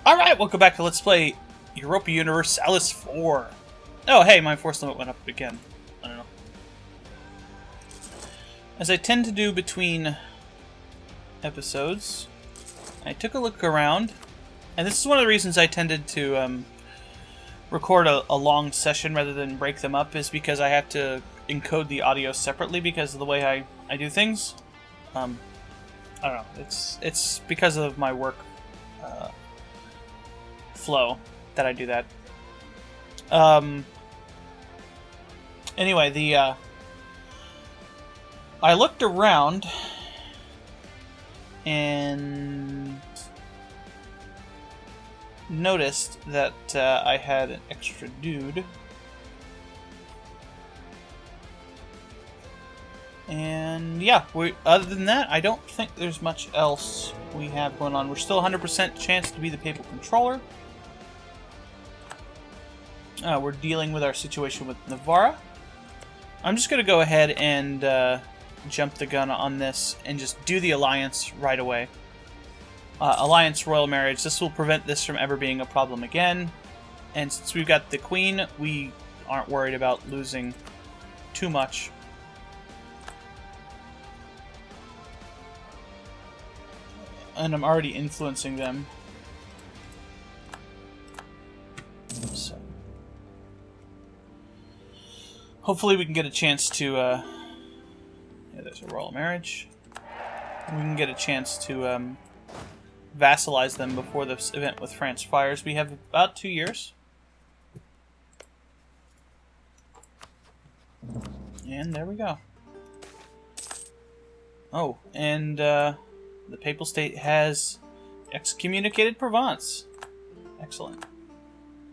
Alright, welcome back to Let's Play Europa Universalis 4. Oh, hey, my force limit went up again. I don't know. As I tend to do between episodes, I took a look around, and this is one of the reasons I tended to record a long session rather than break them up, is because I have to encode the audio separately because of the way I do things. I don't know, it's because of my work flow that I do that. Anyway, I looked around and noticed that I had an extra dude. And yeah, other than that, I don't think there's much else we have going on. We're still 100% chance to be the Papal Controller. We're dealing with our situation with Navarra. I'm just going to go ahead and jump the gun on this and just do the Alliance right away. Alliance Royal Marriage. This will prevent this from ever being a problem again. And since we've got the Queen, we aren't worried about losing too much. And I'm already influencing them. So hopefully we can get a chance to, yeah, there's a royal marriage. We can get a chance to vassalize them before this event with France fires. We have about 2 years. And there we go. Oh, and the Papal State has excommunicated Provence. Excellent.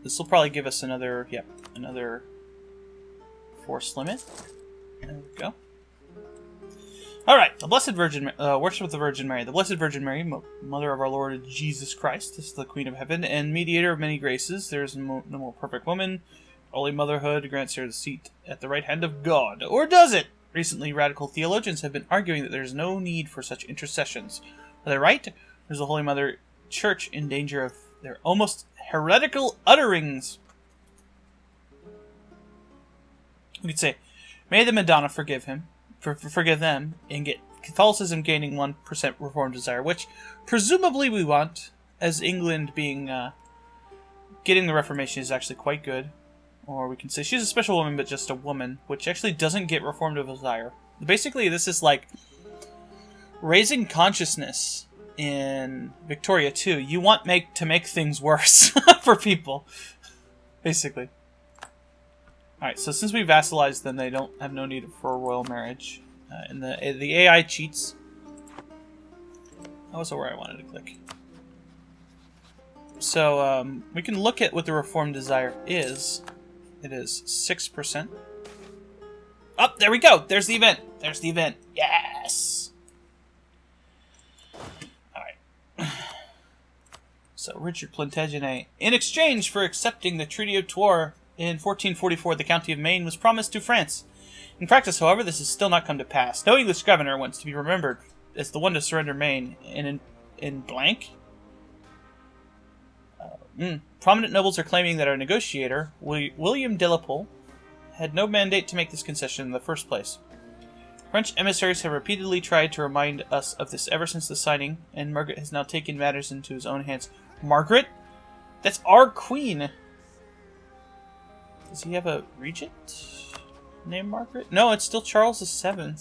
This will probably give us another, yep, another force limit. There we go. Alright, the Blessed Virgin, worship of the Virgin Mary. The Blessed Virgin Mary, Mother of our Lord Jesus Christ, is the Queen of Heaven and mediator of many graces. There is no more perfect woman. Holy motherhood grants her the seat at the right hand of God. Or does it? Recently, radical theologians have been arguing that there is no need for such intercessions. Are they right? There's the Holy Mother Church in danger of their almost heretical utterings. We could say, may the Madonna forgive him, forgive them, and get Catholicism gaining 1% reform desire, which presumably we want, as England being getting the Reformation is actually quite good. Or we can say she's a special woman, but just a woman, which actually doesn't get reformed of desire. Basically, this is like raising consciousness in Victoria 2. You want to make things worse for people, basically. Alright, so since we vassalized them, they don't have no need for a royal marriage. And the AI cheats. That was where I wanted to click. So, we can look at what the reform desire is. It is 6%. Oh, there we go! There's the event! There's the event! Yes! Alright. So, Richard Plantagenet. In exchange for accepting the Treaty of Troyes in 1444, the County of Maine was promised to France. In practice, however, this has still not come to pass. No English governor wants to be remembered as the one to surrender Maine in blank. Prominent nobles are claiming that our negotiator, William de la Pole, had no mandate to make this concession in the first place. French emissaries have repeatedly tried to remind us of this ever since the signing, and Margaret has now taken matters into his own hands. Margaret? That's our queen! Does he have a regent named Margaret? No, it's still Charles VII.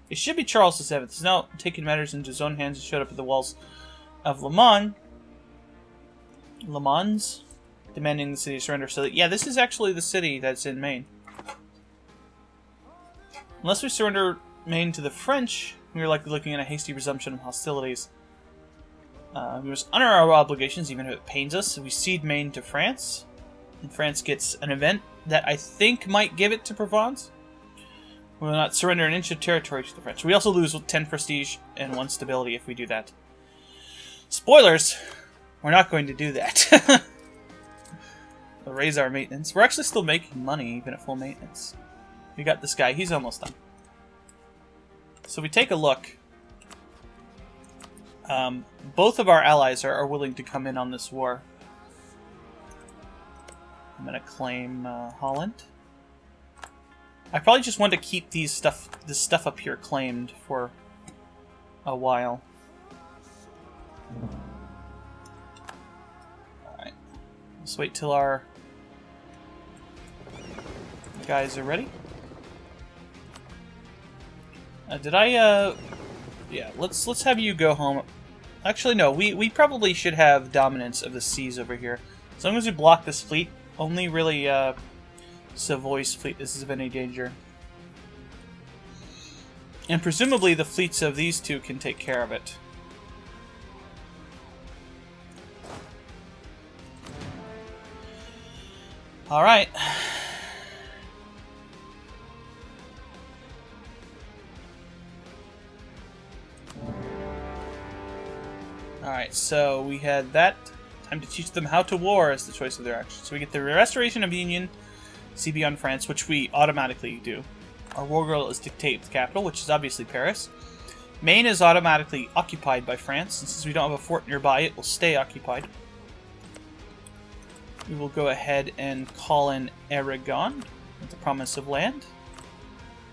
It should be Charles VII. He's now taken matters into his own hands and showed up at the walls of Le Mans, demanding the city surrender. So, yeah, this is actually the city that's in Maine. Unless we surrender Maine to the French, we are likely looking at a hasty resumption of hostilities. We must honor our obligations, even if it pains us. We cede Maine to France, and France gets an event that I think might give it to Provence. We will not surrender an inch of territory to the French. We also lose 10 prestige and 1 stability if we do that. Spoilers! We're not going to do that. We'll raise our maintenance. We're actually still making money, even at full maintenance. We got this guy. He's almost done. So we take a look. Both of our allies are willing to come in on this war. I'm gonna claim Holland. I probably just want to keep this stuff up here claimed for a while. Alright. Let's wait till our guys are ready. Yeah, let's have you go home. Actually, no, we probably should have dominance of the seas over here. As long as we block this fleet, only really Savoy's fleet is of any danger. And presumably the fleets of these two can take care of it. Alright. Alright, so we had that. Time to teach them how to war as the choice of their action. So we get the Restoration of Union, CB on France, which we automatically do. Our war goal is dictate the capital, which is obviously Paris. Maine is automatically occupied by France, and since we don't have a fort nearby, it will stay occupied. We will go ahead and call in Aragon with the promise of land,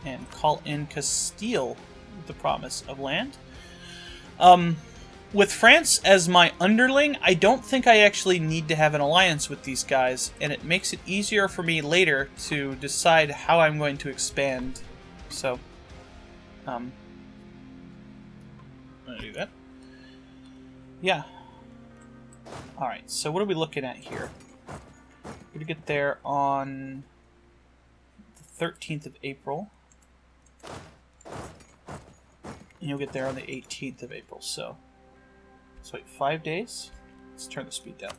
and call in Castile with the promise of land. With France as my underling, I don't think I actually need to have an alliance with these guys, and it makes it easier for me later to decide how I'm going to expand. So, I'm gonna do that. Yeah. Alright, so what are we looking at here? We're gonna get there on the 13th of April. And you'll get there on the 18th of April, so... Let's wait 5 days. Let's turn the speed down.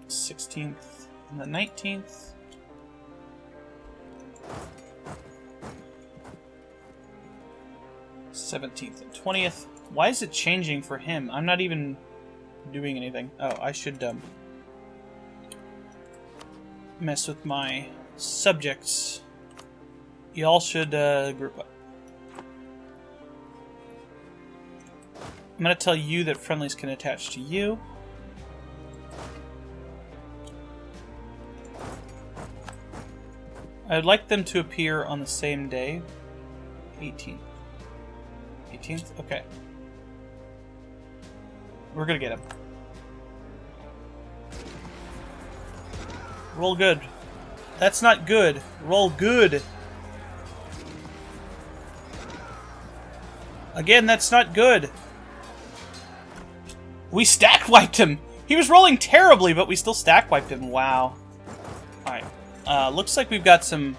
'16th and the 19th. '17th and 20th. Why is it changing for him? I'm not even doing anything. Oh, I should mess with my subjects. Y'all should group up. I'm going to tell you that friendlies can attach to you. I'd like them to appear on the same day. 18th. 18th? Okay. We're going to get him. Roll good. That's not good. Roll good. Again, that's not good. We stack wiped him. He was rolling terribly, but we still stack wiped him. Wow. Alright. Looks like we've got some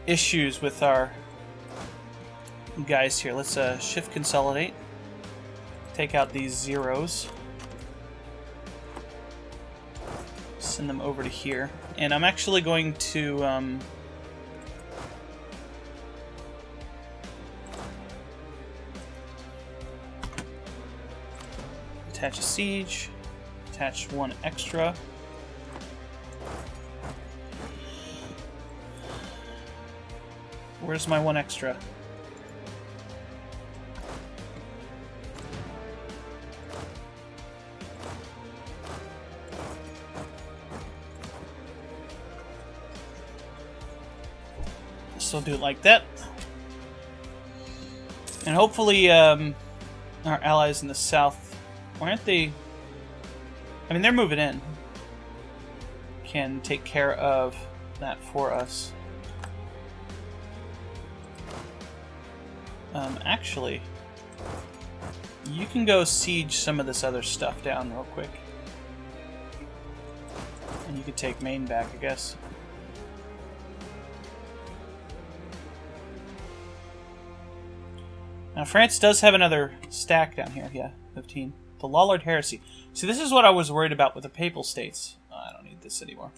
issues with our guys here. Let's shift consolidate. Take out these zeros. Send them over to here. And I'm actually going to attach a siege, attach one extra. Where's my one extra? So do it like that. And hopefully our allies in the south, why aren't they... I mean, they're moving in. Can take care of that for us. Actually, you can go siege some of this other stuff down real quick. And you can take Maine back, I guess. Now, France does have another stack down here. Yeah, 15. The Lollard Heresy. See, this is what I was worried about with the Papal States. Oh, I don't need this anymore.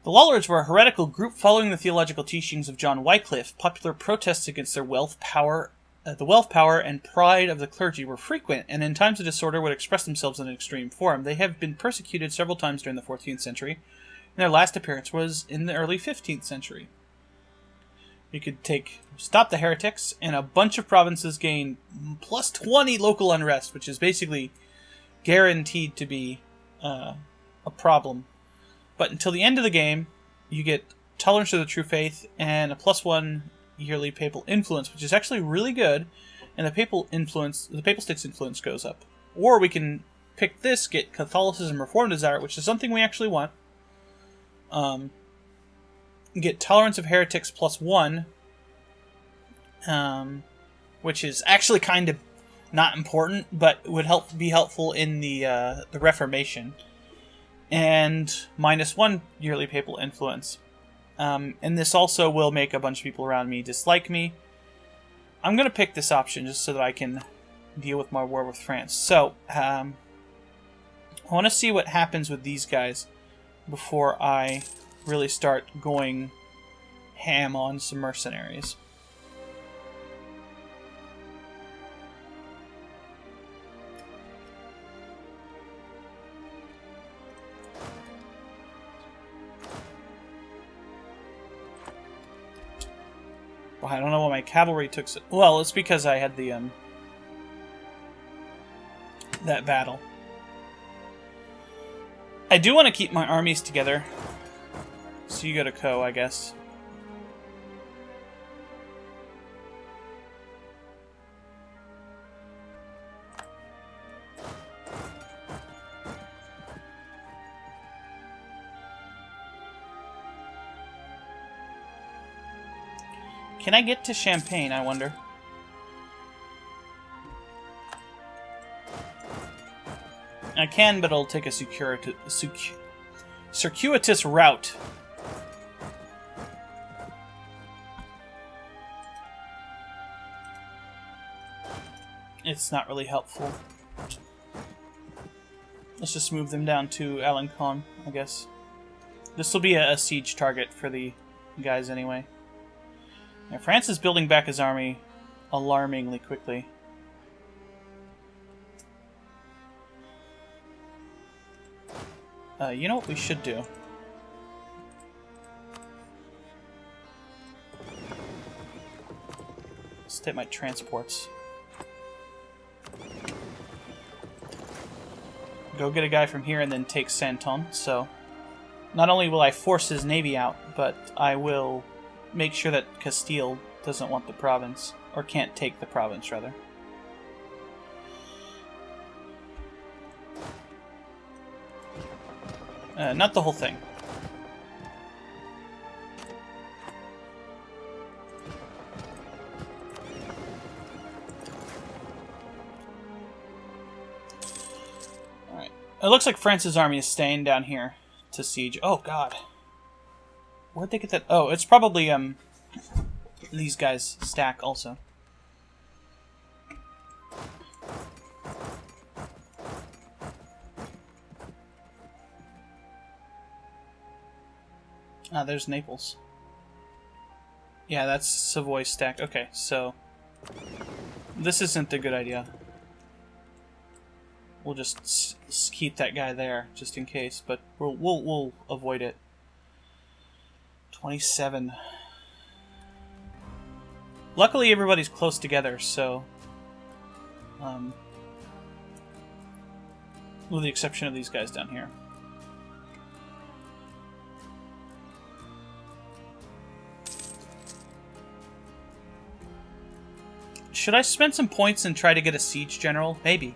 The Lollards were a heretical group following the theological teachings of John Wycliffe. Popular protests against their the wealth, power, and pride of the clergy were frequent, and in times of disorder would express themselves in an extreme form. They have been persecuted several times during the 14th century, and their last appearance was in the early 15th century. We could stop the heretics, and a bunch of provinces gain plus 20 local unrest, which is basically guaranteed to be a problem. But until the end of the game, you get tolerance to the true faith and a +1 yearly papal influence, which is actually really good. And the papal state's influence goes up. Or we can pick this, get Catholicism Reform Desire, which is something we actually want. Get tolerance of heretics +1, which is actually kind of not important, but would be helpful in the Reformation. And -1 yearly papal influence. And this also will make a bunch of people around me dislike me. I'm going to pick this option just so that I can deal with my war with France. So, I want to see what happens with these guys before I really start going ham on some mercenaries. Well, I don't know what my cavalry took. Well, it's because I had the that battle. I do want to keep my armies together. So you go to Co, I guess. Can I get to Champagne, I wonder? I can, but it'll take a circuitous route. It's not really helpful. Let's just move them down to Alencon, I guess. This will be a siege target for the guys anyway. Now, France is building back his army alarmingly quickly. You know what we should do? Let's take my transports. Go get a guy from here and then take Santon. So, not only will I force his navy out, but I will make sure that Castile doesn't want the province, or can't take the province, rather. Not the whole thing. Alright. It looks like France's army is staying down here to siege. Oh, God. Where'd they get that? Oh, it's probably, these guys stack also. Ah, there's Naples. Yeah, that's Savoy stack. Okay, so this isn't a good idea. We'll just keep that guy there, just in case, but we'll avoid it. 27. Luckily, everybody's close together, so... with the exception of these guys down here. Should I spend some points and try to get a siege general? Maybe.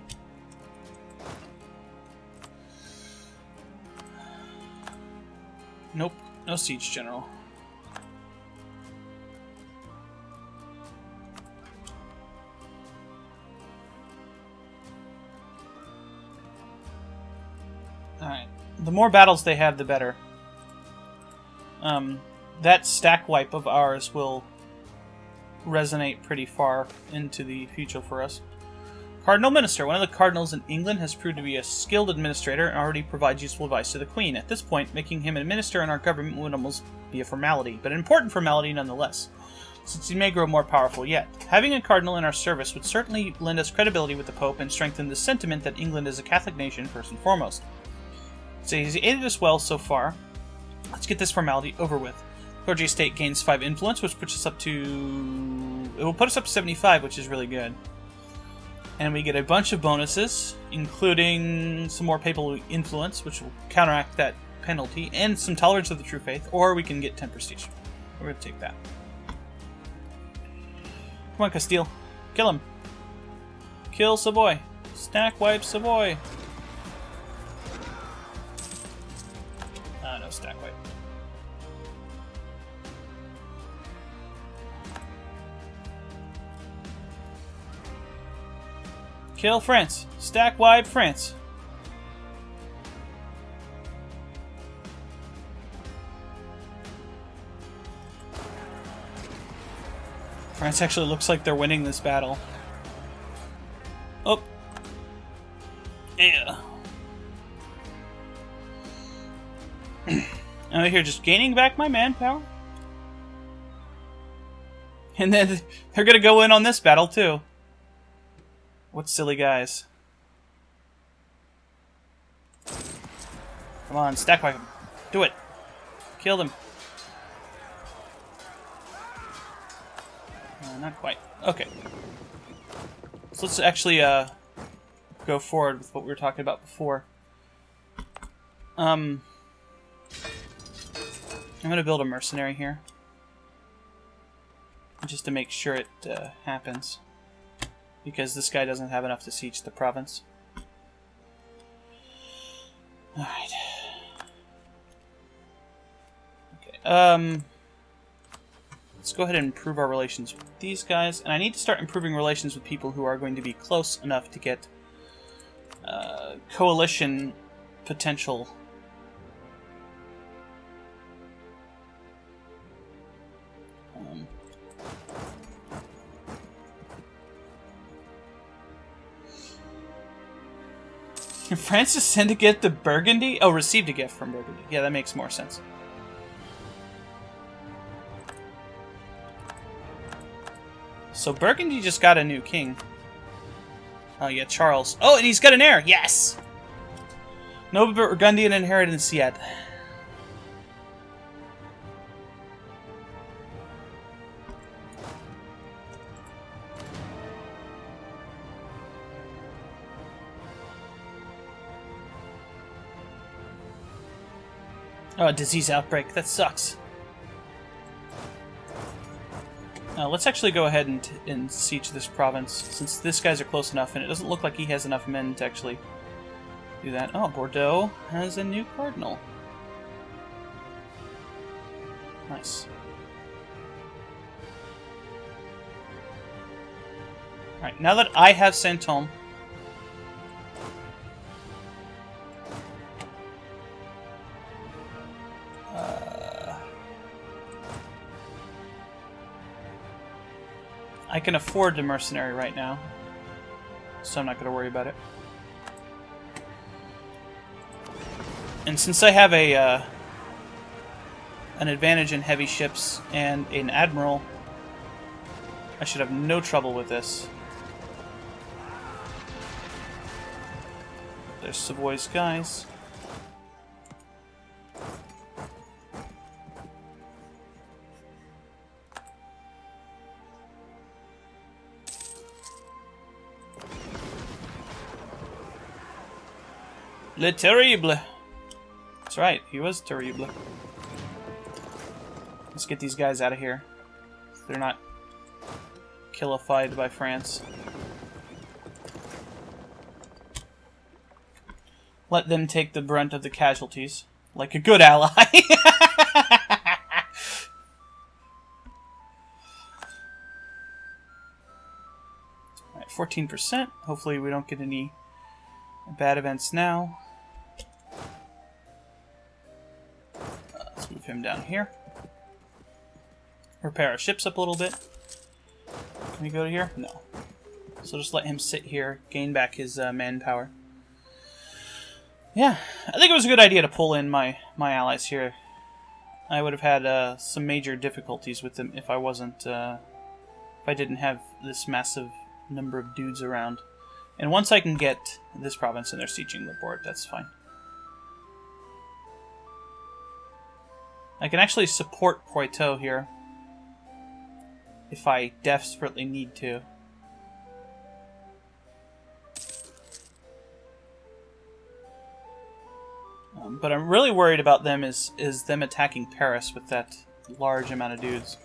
Nope, no siege general. Alright. The more battles they have, the better. That stack wipe of ours will resonate pretty far into the future for us. Cardinal Minister. One of the cardinals in England has proved to be a skilled administrator and already provides useful advice to the Queen. At this point, making him a minister in our government would almost be a formality, but an important formality nonetheless, since he may grow more powerful yet. Having a cardinal in our service would certainly lend us credibility with the Pope and strengthen the sentiment that England is a Catholic nation first and foremost. So he's aided us well so far. Let's get this formality over with. Clergy State gains 5 influence, which puts us up to... It will put us up to 75, which is really good. And we get a bunch of bonuses, including some more papal influence, which will counteract that penalty, and some tolerance of the true faith, or we can get 10 prestige. We're going to take that. Come on, Castile. Kill him. Kill Savoy. Stack wipe Savoy. No stack wipe. Kill France. Stack wipe France. France actually looks like they're winning this battle. Oh. Yeah. I'm over here just gaining back my manpower. And then they're gonna go in on this battle too. What silly guys. Come on, stack wipe them. Do it. Kill them. Not quite. Okay. So let's actually go forward with what we were talking about before. I'm going to build a mercenary here. Just to make sure it happens. Because this guy doesn't have enough to siege the province. Alright. Okay. Let's go ahead and improve our relations with these guys. And I need to start improving relations with people who are going to be close enough to get coalition potential. Francis sent a gift to Burgundy? Oh, received a gift from Burgundy. Yeah, that makes more sense. So Burgundy just got a new king. Oh yeah, Charles. Oh, and he's got an heir! Yes! No Burgundian inheritance yet. Oh, a disease outbreak. That sucks. Let's actually go ahead and siege this province, since this guys are close enough, and it doesn't look like he has enough men to actually do that. Oh, Bordeaux has a new cardinal. Nice. Alright, now that I have Saint-Thome, I can afford the mercenary right now, so I'm not going to worry about it. And since I have a an advantage in heavy ships and an admiral, I should have no trouble with this. There's Savoy's guys. Le Terrible. That's right, he was terrible. Let's get these guys out of here. They're not killified by France. Let them take the brunt of the casualties, like a good ally. Alright, 14%. Hopefully we don't get any bad events now. Let's move him down here. Repair our ships up a little bit. Can we go to here? No. So just let him sit here, gain back his manpower. Yeah, I think it was a good idea to pull in my allies here. I would have had some major difficulties with them if I wasn't, if I didn't have this massive number of dudes around. And once I can get this province and they're sieging the board, that's fine. I can actually support Poitou here if I desperately need to. But I'm really worried about them is them attacking Paris with that large amount of dudes.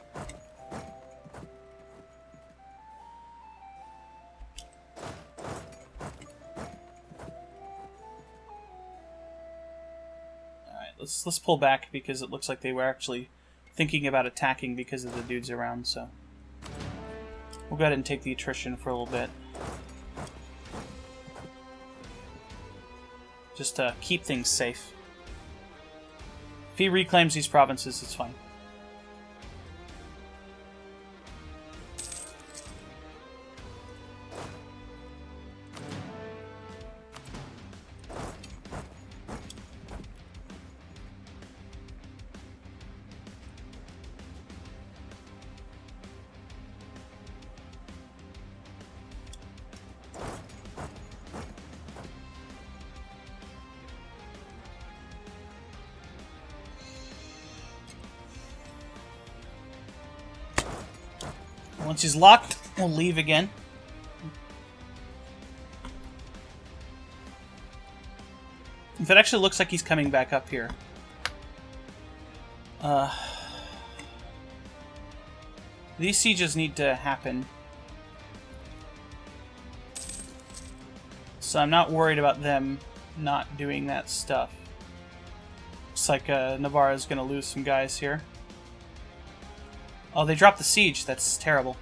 Alright, let's pull back because it looks like they were actually thinking about attacking because of the dudes around, so we'll go ahead and take the attrition for a little bit. Just to keep things safe. If he reclaims these provinces, it's fine. Once he's locked, we'll leave again. If it actually looks like he's coming back up here. These sieges need to happen. So I'm not worried about them not doing that stuff. Looks like Navarre is going to lose some guys here. Oh, they dropped the siege. That's terrible.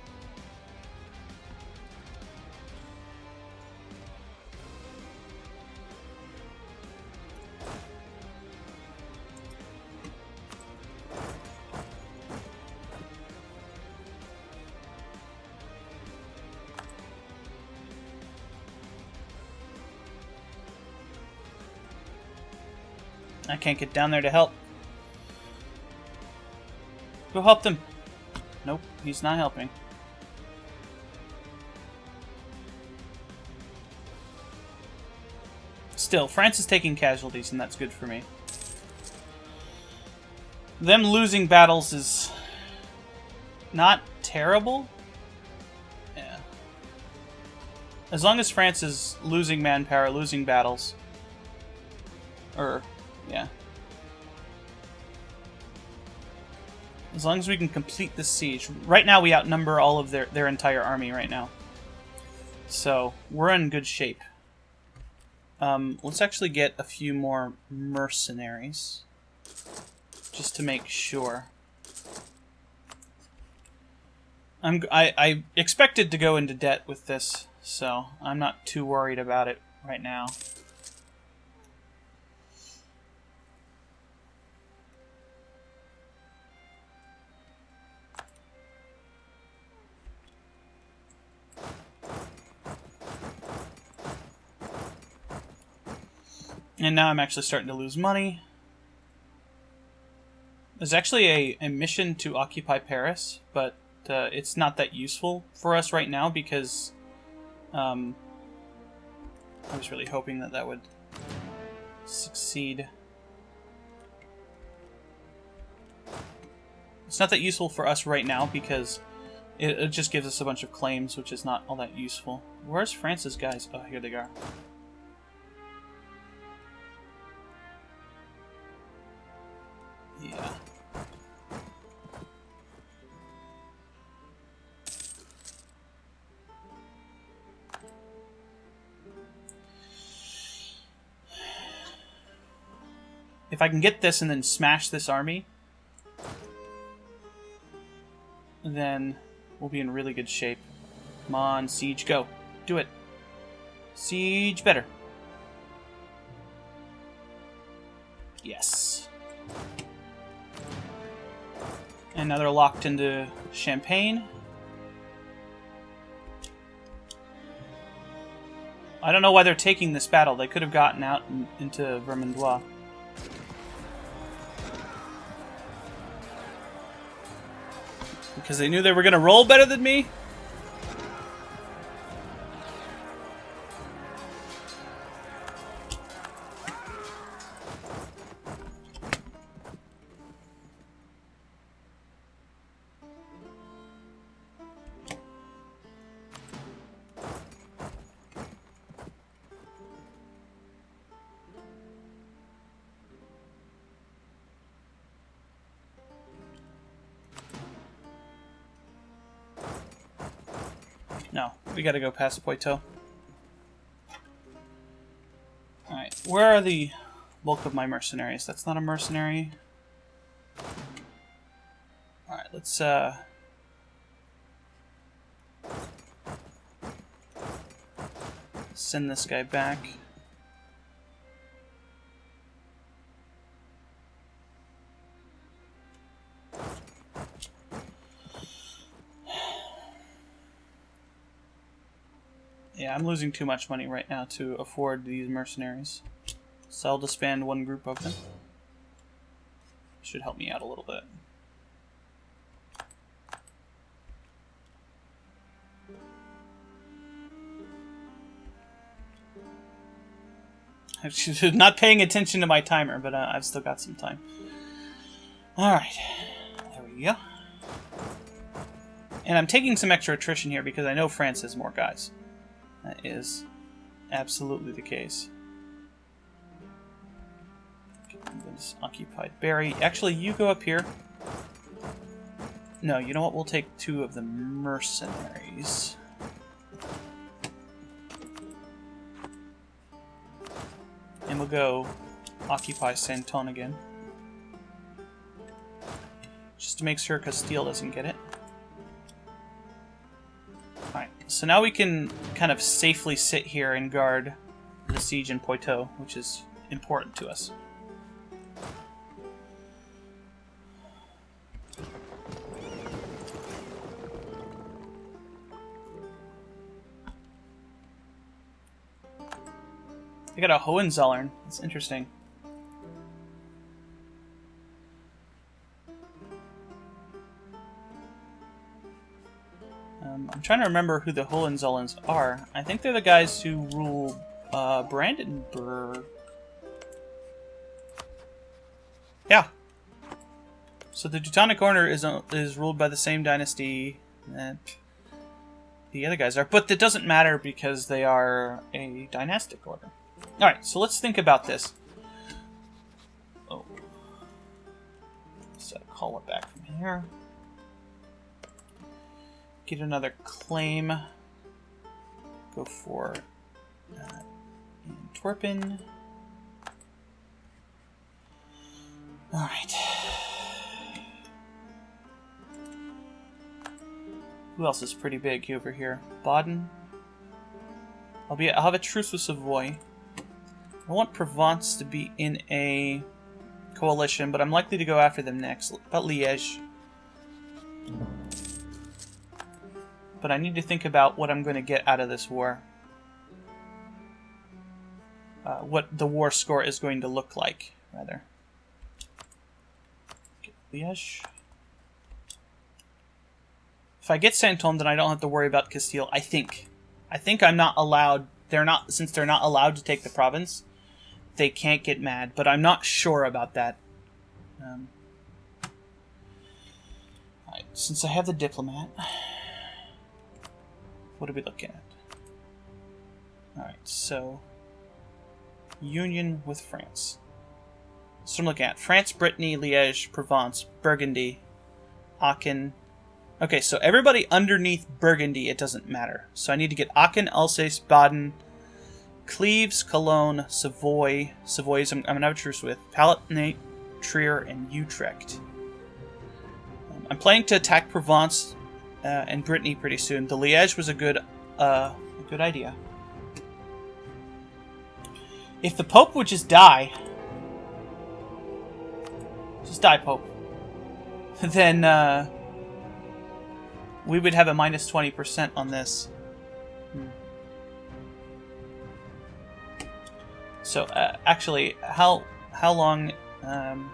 I can't get down there to help. Go help them. Nope, he's not helping. Still, France is taking casualties, and that's good for me. Them losing battles is not terrible. Yeah. As long as France is losing manpower, losing battles. Yeah. As long as we can complete this siege. Right now we outnumber all of their entire army right now. So, we're in good shape. Let's actually get a few more mercenaries. Just to make sure. I expected to go into debt with this, so I'm not too worried about it right now. And now I'm actually starting to lose money. There's actually a mission to occupy Paris, but it's not that useful for us right now because I was really hoping that that would succeed. It's not that useful for us right now because it just gives us a bunch of claims, which is not all that useful. Where's France's guys? Oh, here they are. Yeah. If I can get this and then smash this army, then we'll be in really good shape. Come on, siege, go. Do it. Siege better. Yes. And now they're locked into Champagne. I don't know why they're taking this battle. They could have gotten out into Vermandois. Because they knew they were going to roll better than me? No, we gotta go past Poitou. Alright, where are the bulk of my mercenaries? That's not a mercenary. Alright, let's send this guy back. Yeah, I'm losing too much money right now to afford these mercenaries. So I'll disband one group of them. Should help me out a little bit. I'm not paying attention to my timer, but I've still got some time. Alright, there we go. And I'm taking some extra attrition here because I know France has more guys. That is absolutely the case. This occupied Barry. Actually, you go up here. No, you know what? We'll take 2 of the mercenaries. And we'll go occupy Santon again. Just to make sure Castile doesn't get it. Alright, so now we can kind of safely sit here and guard the siege in Poitou, which is important to us. I got a Hohenzollern. That's interesting. I'm trying to remember who the Hohenzollerns are. I think they're the guys who rule Brandenburg. Yeah. So the Teutonic Order is ruled by the same dynasty that the other guys are, but that doesn't matter because they are a dynastic order. Alright, so let's think about this. Oh. Let's call it back from here. Get another claim. Go for Antwerpen. Alright. Who else is pretty big over here? Baden. I'll have a truce with Savoy. I want Provence to be in a coalition, but I'm likely to go after them next. About Liège. But I need to think about what I'm going to get out of this war. What the war score is going to look like, rather. Get Liège. If I get Santon, then I don't have to worry about Castile. I think I'm not allowed. Since they're not allowed to take the province. They can't get mad, but I'm not sure about that. Right, since I have the diplomat, what are we looking at? Alright, so union with France. So I'm looking at France, Brittany, Liège, Provence, Burgundy, Aachen. Okay, so everybody underneath Burgundy, it doesn't matter. So I need to get Aachen, Alsace, Baden, Cleves, Cologne, Savoy. Savoy's I'm going to have a truce with. Palatinate, Trier, and Utrecht. I'm planning to attack Provence and Brittany pretty soon. The Liège was a good idea. If the Pope would just die... Just die, Pope. Then we would have a minus 20% on this. So, actually, how long, and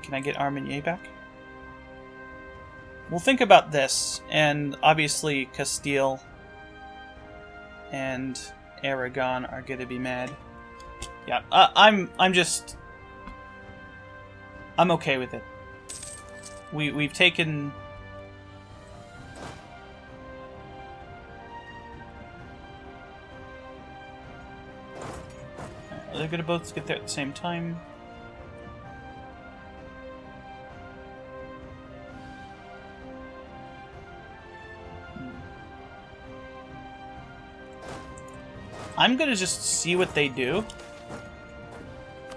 can I get Armagnac back? We'll think about this, and obviously Castile and Aragon are gonna be mad. Yeah, I'm okay with it. We've taken... They're gonna both get there at the same time. I'm gonna just see what they do.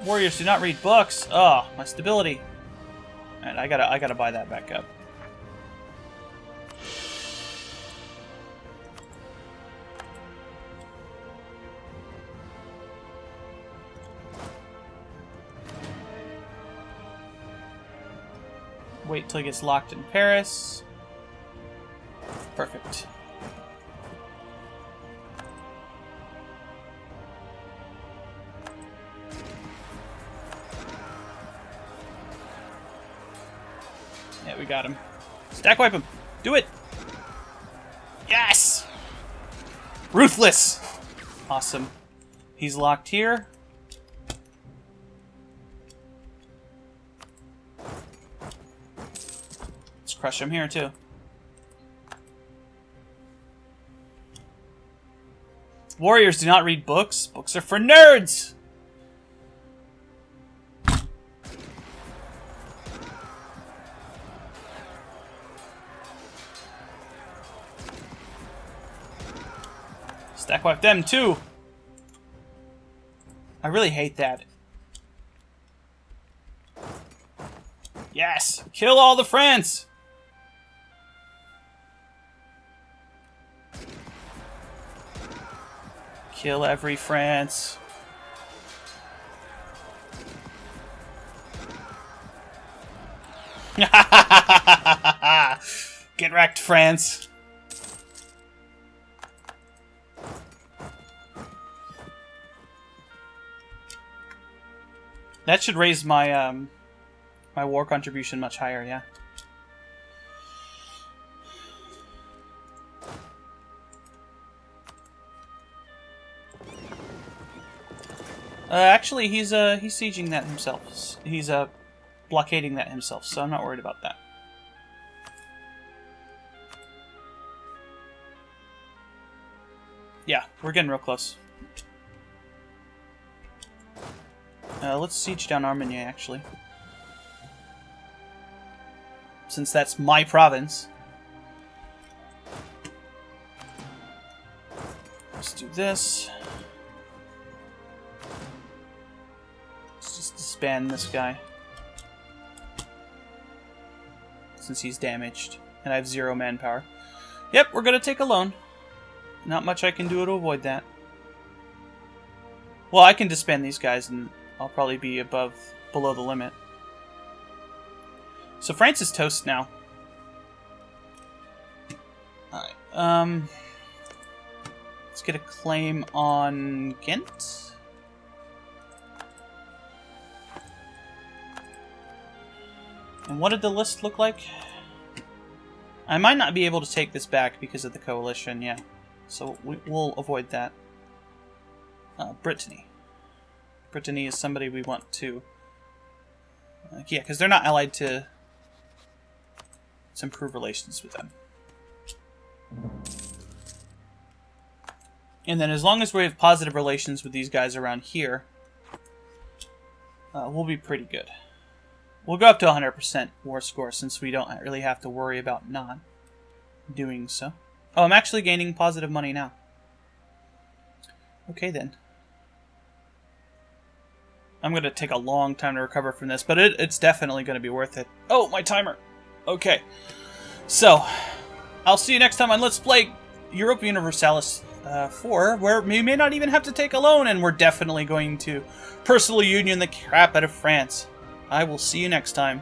Warriors do not read books. Oh, my stability. Alright, I gotta buy that back up. Wait till he gets locked in Paris. Perfect. Yeah, we got him. Stack wipe him. Do it. Yes! Ruthless. Awesome. He's locked here. Let's crush him here too. Warriors do not read books. Books are for nerds. Stack wipe them too. I really hate that. Yes! Kill all the France! Kill every France. Get wrecked, France. That should raise my my war contribution much higher, yeah. Actually, he's sieging that himself. He's blockading that himself, so I'm not worried about that. Yeah, we're getting real close. Let's siege down Armagnac, actually. Since that's my province. Let's do this. Let's just disband this guy. Since he's damaged. And I have 0 manpower. Yep, we're gonna take a loan. Not much I can do to avoid that. Well, I can disband these guys and I'll probably be below the limit. So France is toast now. Alright, let's get a claim on Ghent. And what did the list look like? I might not be able to take this back because of the coalition, yeah. So we'll avoid that. Brittany. Brittany is somebody we want to... yeah, because they're not allied to... Let's improve relations with them. And then as long as we have positive relations with these guys around here, we'll be pretty good. We'll go up to 100% war score since we don't really have to worry about not doing so. Oh, I'm actually gaining positive money now. Okay then. I'm going to take a long time to recover from this, but it's definitely going to be worth it. Oh, my timer! Okay. So, I'll see you next time on Let's Play Europa Universalis 4, where we may not even have to take a loan, and we're definitely going to personal union the crap out of France. I will see you next time.